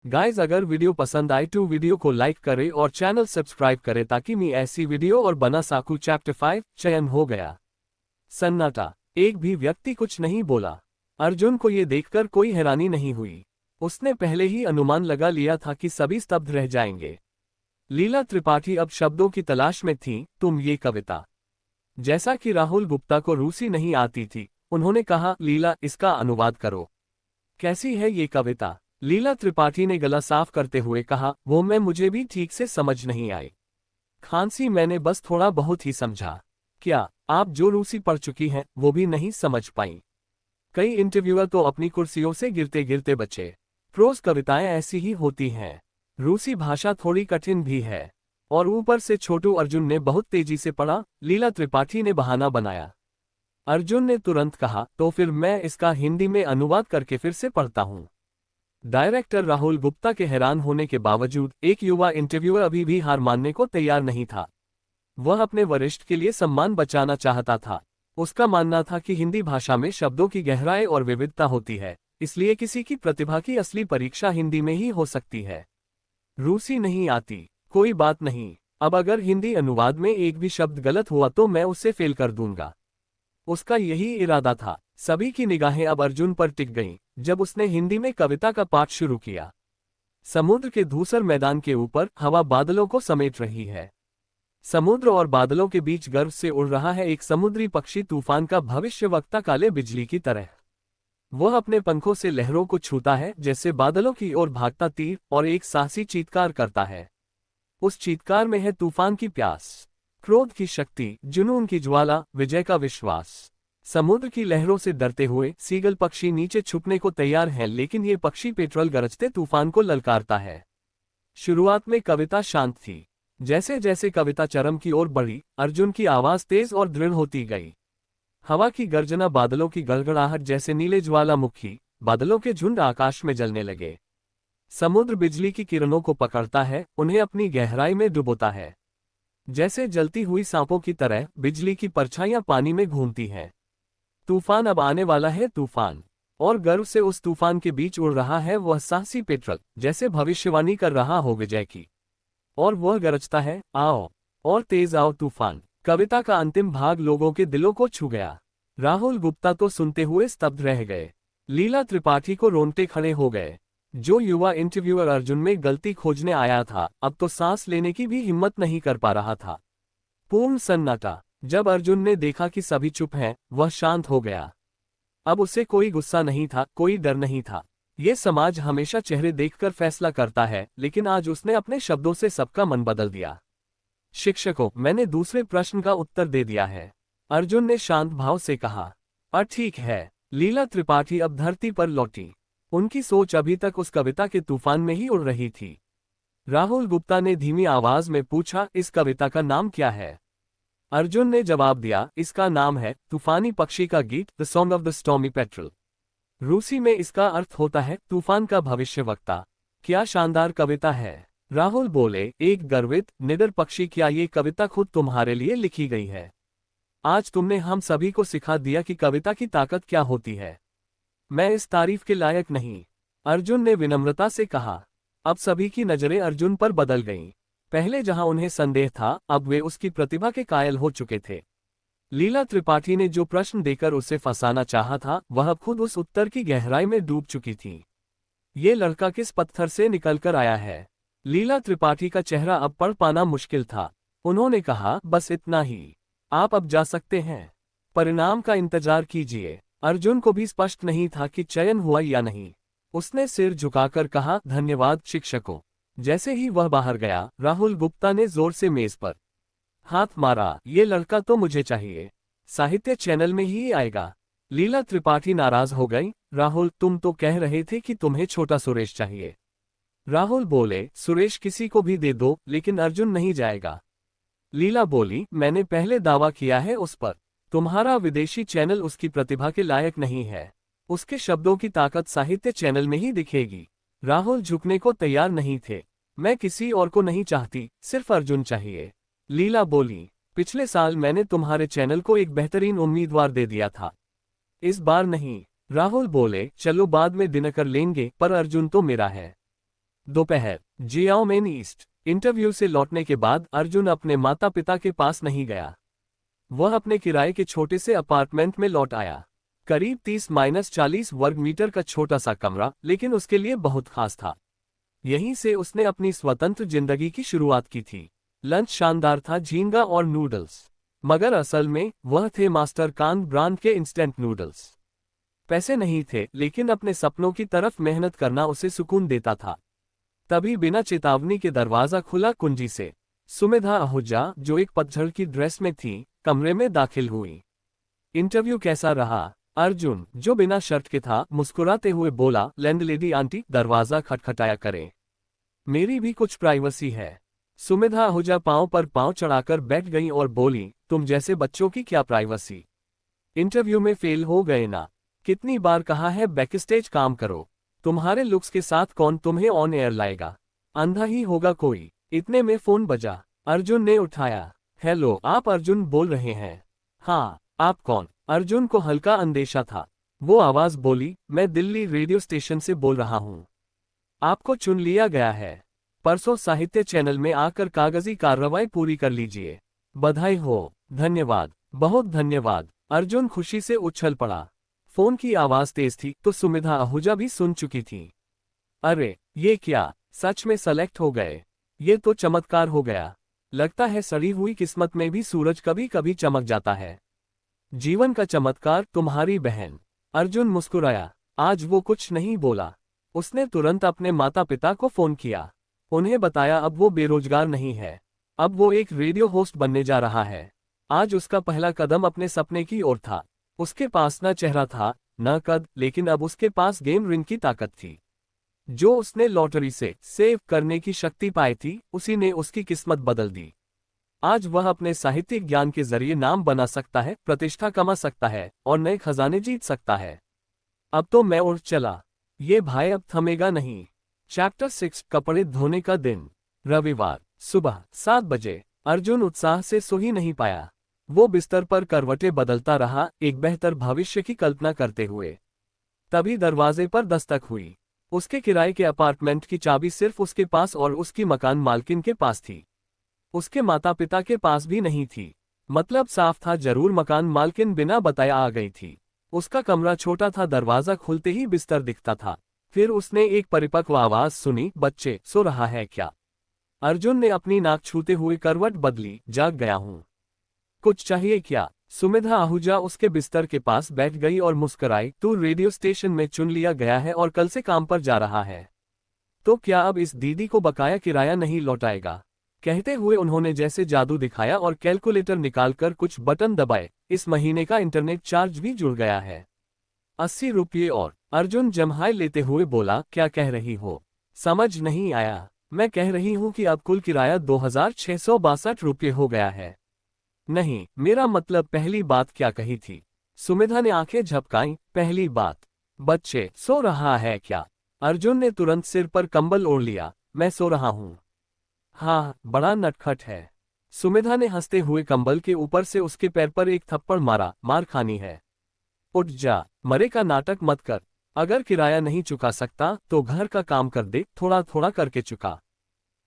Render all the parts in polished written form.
Guys, अगर video पसंद आए तो वीडियो को लाइक करें और चैनल सब्सक्राइब करें ताकि मैं ऐसी वीडियो और बना सकूं। चैप्टर 5 चयन हो गया। सन्नाटा। एक भी व्यक्ति कुछ नहीं बोला। अर्जुन को ये देखकर कोई हैरानी नहीं हुई। उसने पहले ही अनुमान लगा लिया था कि सभी स्तब्ध रह जाएंगे। लीला त्रिपाठी अब शब्दों की तलाश में थी। तुम ये कविता। जैसा कि राहुल गुप्ता को रूसी नहीं आती थी, उन्होंने कहा, लीला, इसका अनुवाद करो। कैसी है ये कविता? लीला त्रिपाठी ने गला साफ करते हुए कहा, वो मैं मुझे भी ठीक से समझ नहीं आई। खांसी मैंने बस थोड़ा बहुत ही समझा। क्या आप जो रूसी पढ़ चुकी हैं वो भी नहीं समझ पाई? कई इंटरव्यूअर तो अपनी कुर्सियों से गिरते गिरते बचे। प्रोज कविताएं ऐसी ही होती हैं। रूसी भाषा थोड़ी कठिन भी है। और ऊपर से छोटू अर्जुन ने बहुत तेजी से पढ़ा। लीला त्रिपाठी ने बहाना बनाया। अर्जुन ने तुरंत कहा, तो फिर मैं इसका हिंदी में अनुवाद करके फिर से पढ़ता हूं। डायरेक्टर राहुल गुप्ता के हैरान होने के बावजूद एक युवा इंटरव्यूअर अभी भी हार मानने को तैयार नहीं था। वह अपने वरिष्ठ के लिए सम्मान बचाना चाहता था। उसका मानना था कि हिंदी भाषा में शब्दों की गहराई और विविधता होती है, इसलिए किसी की प्रतिभा की असली परीक्षा हिंदी में ही हो सकती है। रूसी नहीं आती, कोई बात नहीं। अब अगर हिंदी अनुवाद में एक भी शब्द गलत हुआ तो मैं उसे फेल कर दूंगा। उसका यही इरादा था। सभी की निगाहें अब अर्जुन पर टिक गईं जब उसने हिंदी में कविता का पाठ शुरू किया। समुद्र के धूसर मैदान के ऊपर हवा बादलों को समेट रही है। समुद्र और बादलों के बीच गर्व से उड़ रहा है एक समुद्री पक्षी, तूफान का भविष्यवक्ता, काले बिजली की तरह। वह अपने पंखों से लहरों को छूता है जैसे बादलों की ओर भागता तीर, और एक साहसी चीत्कार करता है। उस चीत्कार में है तूफान की प्यास, क्रोध की शक्ति, जुनून की ज्वाला, विजय का विश्वास। समुद्र की लहरों से डरते हुए सीगल पक्षी नीचे छुपने को तैयार है, लेकिन ये पक्षी पेट्रोल गरजते तूफान को ललकारता है। शुरुआत में कविता शांत थी। जैसे जैसे कविता चरम की ओर बढ़ी, अर्जुन की आवाज तेज और दृढ़ होती गई। हवा की गर्जना, बादलों की गड़गड़ाहट जैसे नीले ज्वालामुखी, बादलों के झुंड आकाश में जलने लगे। समुद्र बिजली की किरणों को पकड़ता है, उन्हें अपनी गहराई में डुबोता है। जैसे जलती हुई सांपों की तरह बिजली की परछाइयां पानी में घूमती हैं। तूफान अब आने वाला है, तूफान। और गर्व से उस तूफान के बीच उड़ रहा है वह साहसी पेट्रोल, जैसे भविष्यवाणी कर रहा हो विजय की। और वह गरजता है, आओ और तेज आओ तूफान। कविता का अंतिम भाग लोगों के दिलों को छू गया। राहुल गुप्ता तो सुनते हुए स्तब्ध रह गए। लीला त्रिपाठी को रोंगटे खड़े हो गए। जो युवा इंटरव्यूअर अर्जुन में गलती खोजने आया था, अब तो सांस लेने की भी हिम्मत नहीं कर पा रहा था। पूर्ण सन्नाटा। जब अर्जुन ने देखा कि सभी चुप हैं, वह शांत हो गया। अब उसे कोई गुस्सा नहीं था, कोई डर नहीं था। ये समाज हमेशा चेहरे देखकर फैसला करता है, लेकिन आज उसने अपने शब्दों से सबका मन बदल दिया। शिक्षकों, मैंने दूसरे प्रश्न का उत्तर दे दिया है, अर्जुन ने शांत भाव से कहा। ठीक है। लीला त्रिपाठी अब धरती पर लौटी। उनकी सोच अभी तक उस कविता के तूफान में ही उड़ रही थी। राहुल गुप्ता ने धीमी आवाज में पूछा, इस कविता का नाम क्या है? अर्जुन ने जवाब दिया, इसका नाम है तूफानी पक्षी का गीत, the song of the stormy petrol. रूसी में इसका अर्थ होता है तूफान का भविष्यवक्ता। क्या शानदार कविता है। राहुल बोले, एक गर्वित निडर पक्षी, क्या ये कविता खुद तुम्हारे लिए लिखी गई है? आज तुमने हम सभी को सिखा दिया कि कविता की ताकत क्या होती है। मैं इस तारीफ के लायक नहीं, अर्जुन ने विनम्रता से कहा। अब सभी की नजरें अर्जुन पर बदल गईं। पहले जहां उन्हें संदेह था, अब वे उसकी प्रतिभा के कायल हो चुके थे। लीला त्रिपाठी ने जो प्रश्न देकर उसे फंसाना चाहा था, वह खुद उस उत्तर की गहराई में डूब चुकी थी। ये लड़का किस पत्थर से निकलकर आया है? लीला त्रिपाठी का चेहरा अब पढ़ पाना मुश्किल था। उन्होंने कहा, बस इतना ही, आप अब जा सकते हैं। परिणाम का इंतजार कीजिए। अर्जुन को भी स्पष्ट नहीं था कि चयन हुआ या नहीं। उसने सिर झुकाकर कहा, धन्यवाद शिक्षकों। जैसे ही वह बाहर गया, राहुल गुप्ता ने जोर से मेज पर हाथ मारा। ये लड़का तो मुझे चाहिए, साहित्य चैनल में ही आएगा। लीला त्रिपाठी नाराज हो गई। राहुल, तुम तो कह रहे थे कि तुम्हें छोटा सुरेश चाहिए। राहुल बोले, सुरेश किसी को भी दे दो, लेकिन अर्जुन नहीं जाएगा। लीला बोली, मैंने पहले दावा किया है उस पर। तुम्हारा विदेशी चैनल उसकी प्रतिभा के लायक नहीं है। उसके शब्दों की ताकत साहित्य चैनल में ही दिखेगी। राहुल झुकने को तैयार नहीं थे। मैं किसी और को नहीं चाहती, सिर्फ अर्जुन चाहिए। लीला बोली, पिछले साल मैंने तुम्हारे चैनल को एक बेहतरीन उम्मीदवार दे दिया था, इस बार नहीं। राहुल बोले, चलो बाद में डिनर कर लेंगे, पर अर्जुन तो मेरा है। दोपहर, जियाओमेन ईस्ट। इंटरव्यू से लौटने के बाद अर्जुन अपने माता पिता के पास नहीं गया। वह अपने किराए के छोटे से अपार्टमेंट में लौट आया। करीब 30-40 वर्ग मीटर का छोटा सा कमरा, लेकिन उसके लिए बहुत खास था। यहीं से उसने अपनी स्वतंत्र जिंदगी की शुरुआत की थी। लंच शानदार था, झींगा और नूडल्स। मगर असल में वह थे मास्टर कान ब्रांड के इंस्टेंट नूडल्स। पैसे नहीं थे, लेकिन अपने सपनों की तरफ मेहनत करना उसे सुकून देता था। तभी बिना चेतावनी के दरवाजा खुला कुंजी से। सुमेधा आहूजा, जो एक पतझड़ की ड्रेस में थी, कमरे में दाखिल हुई। इंटरव्यू कैसा रहा? अर्जुन, जो बिना शर्ट के था, मुस्कुराते हुए बोला। लैंडलेडी आंटी, दरवाजा खटखटाया करें, मेरी भी कुछ प्राइवेसी है। सुमेधा आहूजा पांव पर पांव चढ़ाकर बैठ गई और बोली, तुम जैसे बच्चों की क्या प्राइवेसी? इंटरव्यू में फेल हो गए ना? कितनी बार कहा है बैकस्टेज काम करो। तुम्हारे लुक्स के साथ कौन तुम्हें ऑन एयर लाएगा? अंधा ही होगा कोई। इतने में फोन बजा। अर्जुन ने उठाया। हेलो, आप अर्जुन बोल रहे हैं? हाँ, आप कौन? अर्जुन को हल्का अंदेशा था। वो आवाज बोली, मैं दिल्ली रेडियो स्टेशन से बोल रहा हूँ। आपको चुन लिया गया है। परसों साहित्य चैनल में आकर कागजी कार्रवाई पूरी कर लीजिए। बधाई हो। धन्यवाद, बहुत धन्यवाद। अर्जुन खुशी से उछल पड़ा। फोन की आवाज तेज थी तो सुमेधा आहूजा भी सुन चुकी थी। अरे, ये क्या, सच में सेलेक्ट हो गए? ये तो चमत्कार हो गया। लगता है सड़ी हुई किस्मत में भी सूरज कभी कभी चमक जाता है। जीवन का चमत्कार, तुम्हारी बहन। अर्जुन मुस्कुराया। आज वो कुछ नहीं बोला। उसने तुरंत अपने माता पिता को फोन किया। उन्हें बताया अब वो बेरोजगार नहीं है। अब वो एक रेडियो होस्ट बनने जा रहा है। आज उसका पहला कदम अपने सपने की ओर था। उसके पास न चेहरा था, न कद, लेकिन अब उसके पास गेम रिंग की ताकत थी। जो उसने लॉटरी से सेव करने की शक्ति पाई थी, उसी ने उसकी किस्मत बदल दी। आज वह अपने साहित्यिक ज्ञान के जरिए नाम बना सकता है, प्रतिष्ठा कमा सकता है और नए खजाने जीत सकता है। अब तो मैं उड़ चला। ये भाई अब थमेगा नहीं। चैप्टर 6, कपड़े धोने का दिन। रविवार, सुबह 7 बजे। अर्जुन उत्साह से सो ही नहीं पाया। वो बिस्तर पर करवटें बदलता रहा, एक बेहतर भविष्य की कल्पना करते हुए। तभी दरवाजे पर दस्तक हुई। उसके किराए के अपार्टमेंट की चाबी सिर्फ उसके पास और उसकी मकान मालकिन के पास थी। उसके माता पिता के पास भी नहीं थी। मतलब साफ था, जरूर मकान मालकिन बिना बताए आ गई थी। उसका कमरा छोटा था, दरवाजा खुलते ही बिस्तर दिखता था। फिर उसने एक परिपक्व आवाज सुनी, बच्चे, सो रहा है क्या? अर्जुन ने अपनी नाक छूते हुए करवट बदली। जाग गया हूं। कुछ चाहिए क्या? सुमेधा आहूजा उसके बिस्तर के पास बैठ गई और मुस्कुराई। तू रेडियो स्टेशन में चुन लिया गया है और कल से काम पर जा रहा है। तो क्या अब इस दीदी को बकाया किराया नहीं लौटाएगा? कहते हुए उन्होंने जैसे जादू दिखाया और कैलकुलेटर निकालकर कुछ बटन दबाए। इस महीने का इंटरनेट चार्ज भी जुड़ गया है, 80 रुपये और। अर्जुन जम्हाई लेते हुए बोला, क्या कह रही हो? समझ नहीं आया। मैं कह रही हूं कि अब कुल किराया 2662 रुपये हो गया है। नहीं, मेरा मतलब पहली बात क्या कही थी? सुमेधा ने आंखें झपकाईं। पहली बात? बच्चे, सो रहा है क्या? अर्जुन ने तुरंत सिर पर कंबल ओढ़ लिया। मैं सो रहा हूं। हाँ, बड़ा नटखट है। सुमेधा ने हंसते हुए कंबल के ऊपर से उसके पैर पर एक थप्पड़ मारा। मार खानी है? उठ जा, मरे का नाटक मत कर। अगर किराया नहीं चुका सकता तो घर का काम कर दे, थोड़ा थोड़ा करके चुका।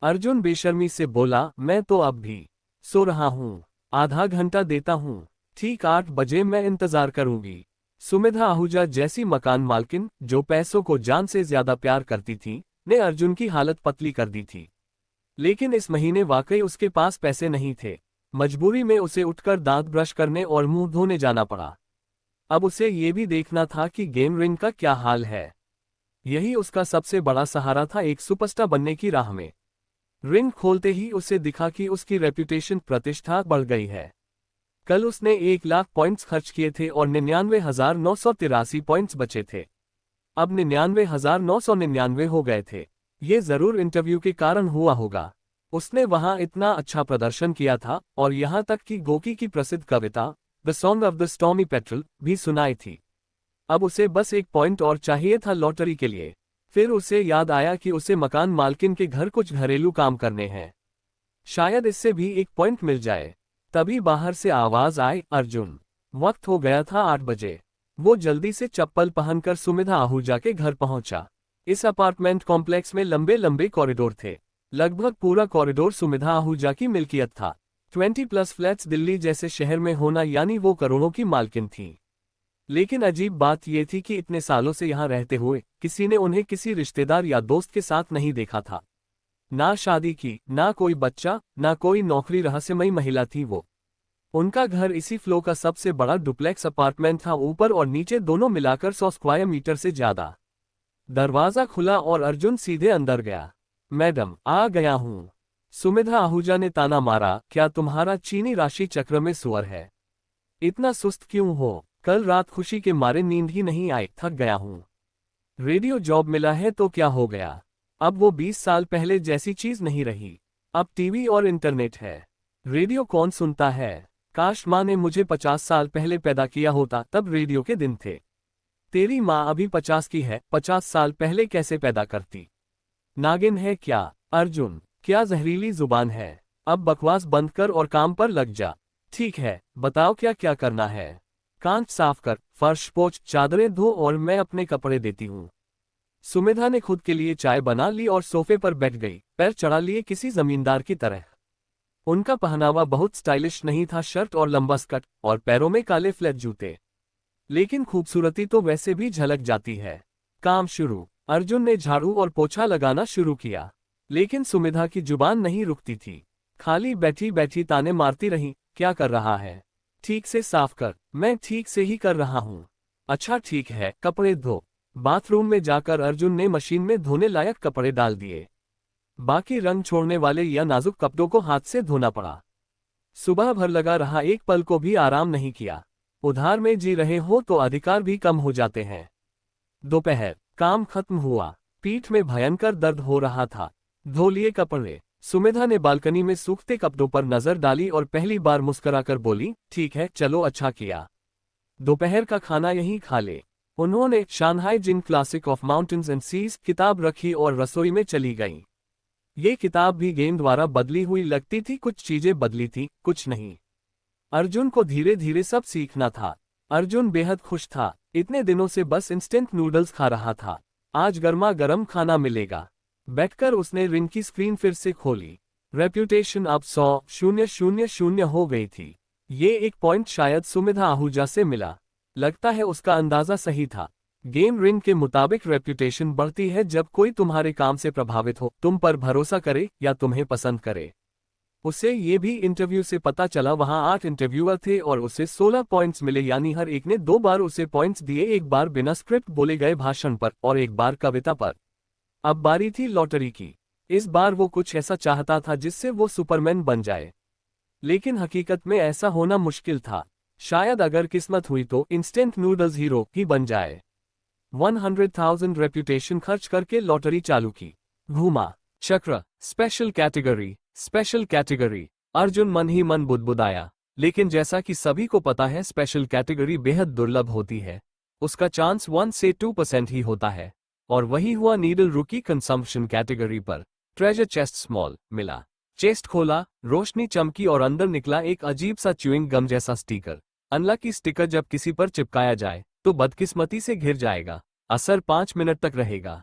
अर्जुन बेशर्मी से बोला, मैं तो अब भी सो रहा हूँ। आधा घंटा देता हूँ। ठीक 8 बजे मैं इंतजार करूंगी। सुमेधा आहूजा जैसी मकान मालकिन, जो पैसों को जान से ज्यादा प्यार करती थी, ने अर्जुन की हालत पतली कर दी थी। लेकिन इस महीने वाकई उसके पास पैसे नहीं थे। मजबूरी में उसे उठकर दांत ब्रश करने और मुंह धोने जाना पड़ा। अब उसे ये भी देखना था कि गेम रिंग का क्या हाल है। यही उसका सबसे बड़ा सहारा था एक सुपरस्टार बनने की राह में। रिंग खोलते ही उसे दिखा कि उसकी रेप्यूटेशन, प्रतिष्ठा बढ़ गई है। कल उसने 1 लाख पॉइंट्स खर्च किए थे और 99,983 पॉइंट्स बचे थे। अब 99,999 हो गए थे। ये जरूर इंटरव्यू के कारण हुआ होगा। उसने वहां इतना अच्छा प्रदर्शन किया था और यहां तक कि गोकी की प्रसिद्ध कविता the song of the stormy petrel भी सुनाई थी। अब उसे बस 1 पॉइंट और चाहिए था लॉटरी के लिए। फिर उसे याद आया कि उसे मकान मालकिन के घर कुछ घरेलू काम करने हैं। शायद इससे भी 1 पॉइंट मिल जाए। तभी बाहर से आवाज आई, अर्जुन। वक्त हो गया था 8 बजे। वो जल्दी से चप्पल पहनकर सुमेधा आहूजा के घर पहुंचा। इस अपार्टमेंट कॉम्प्लेक्स में लंबे लंबे कॉरिडोर थे। लगभग पूरा कॉरिडोर सुमिधा आहूजा की मिल्कियत था। 20+ फ्लैट्स दिल्ली जैसे शहर में होना यानी वो करोड़ों की मालकिन थी। लेकिन अजीब बात यह थी कि इतने सालों से यहाँ रहते हुए किसी ने उन्हें किसी रिश्तेदार या दोस्त के साथ नहीं देखा था। ना शादी की, ना कोई बच्चा, ना कोई नौकरी। रहस्यमयी महिला थी वो। उनका घर इसी फ्लो का सबसे बड़ा डुप्लेक्स अपार्टमेंट था, ऊपर और नीचे दोनों मिलाकर 100 स्क्वायर मीटर से ज्यादा। दरवाजा खुला और अर्जुन सीधे अंदर गया। मैडम, आ गया हूं। सुमिधा आहूजा ने ताना मारा, क्या तुम्हारा चीनी राशि चक्र में सुअर है? इतना सुस्त क्यों हो? कल रात खुशी के मारे नींद ही नहीं आई, थक गया हूं। रेडियो जॉब मिला है तो क्या हो गया? अब वो 20 साल पहले जैसी चीज नहीं रही। अब टीवी और इंटरनेट है। रेडियो कौन सुनता है? काश माँ ने मुझे 50 साल पहले पैदा किया होता, तब रेडियो के दिन थे। तेरी माँ अभी 50 की है, 50 साल पहले कैसे पैदा करती? नागिन है क्या? अर्जुन, क्या जहरीली जुबान है? अब बकवास बंद कर और काम पर लग जा। ठीक है, बताओ क्या क्या करना है। कांच साफ कर, फर्श पोंछ, चादरें धो और मैं अपने कपड़े देती हूँ। सुमिधा ने खुद के लिए चाय बना ली और सोफे पर बैठ गई, पैर चढ़ा लिए किसी जमींदार की तरह। उनका पहनावा बहुत स्टाइलिश नहीं था, शर्ट और लंबा स्कर्ट और पैरों में काले फ्लैट जूते। लेकिन खूबसूरती तो वैसे भी झलक जाती है। काम शुरू। अर्जुन ने झाड़ू और पोछा लगाना शुरू किया, लेकिन सुमिधा की जुबान नहीं रुकती थी। खाली बैठी बैठी ताने मारती रही, क्या कर रहा है? ठीक से साफ कर। मैं ठीक से ही कर रहा हूँ। अच्छा ठीक है, कपड़े धो। बाथरूम में जाकर अर्जुन ने मशीन में धोने लायक कपड़े डाल दिए। बाकी रंग छोड़ने वाले या नाजुक कपड़ों को हाथ से धोना पड़ा। सुबह भर लगा रहा, एक पल को भी आराम नहीं किया। उधार में जी रहे हो तो अधिकार भी कम हो जाते हैं। दोपहर, काम खत्म हुआ। पीठ में भयंकर दर्द हो रहा था। धो लिए कपड़े। सुमिधा ने बालकनी में सूखते कपड़ों पर नजर डाली और पहली बार मुस्कुराकर बोली, ठीक है, चलो अच्छा किया। दोपहर का खाना यहीं खा ले। उन्होंने Shanhai Jing classic of mountains and seas किताब रखी और रसोई में चली गईं। ये किताब भी गेम द्वारा बदली हुई लगती थी, कुछ चीजें बदली थी, कुछ नहीं। अर्जुन को धीरे धीरे सब सीखना था। अर्जुन बेहद खुश था। इतने दिनों से बस इंस्टेंट नूडल्स खा रहा था। आज गर्मा गर्म खाना मिलेगा। बैठकर उसने रिंग की स्क्रीन फिर से खोली। रेप्यूटेशन अब 100,000 हो गई थी। ये एक पॉइंट शायद सुमिधा आहूजा से मिला। लगता है उसका अंदाजा सही था। गेम रिंग के मुताबिक रेप्यूटेशन बढ़ती है जब कोई तुम्हारे काम से प्रभावित हो, तुम पर भरोसा करे या तुम्हें पसंद करे। उसे ये भी इंटरव्यू से पता चला, वहां 8 इंटरव्यूअर थे और उसे 16 पॉइंट्स मिले, यानी हर एक ने 2 बार उसे पॉइंट्स दिए, एक बार बिना स्क्रिप्ट बोले गए भाषण पर और एक बार कविता पर। अब बारी थी लॉटरी की। इस बार वो कुछ ऐसा चाहता था जिससे वो सुपरमैन बन जाए। लेकिन हकीकत में ऐसा होना मुश्किल था। शायद अगर किस्मत हुई तो इंस्टेंट नूडल्स हीरो ही बन जाए। 100,000 रेप्यूटेशन खर्च करके लॉटरी चालू की। घूमा चक्र, special category, special category. Arjun मन ही मन बुदबुदाया। लेकिन जैसा कि सभी को पता है, स्पेशल कैटेगरी बेहद दुर्लभ होती है। उसका चांस 1 से 2% ही होता है। और वही हुआ नीडल रुकी कंजम्पशन कैटेगरी पर। ट्रेजर चेस्ट स्मॉल मिला। चेस्ट खोला, रोशनी चमकी और अंदर निकला एक अजीब सा च्यूइंग गम जैसा स्टिकर। अनलकी स्टिकर जब किसी पर चिपकाया जाए तो बदकिस्मती से घिर जाएगा। असर 5 मिनट तक रहेगा।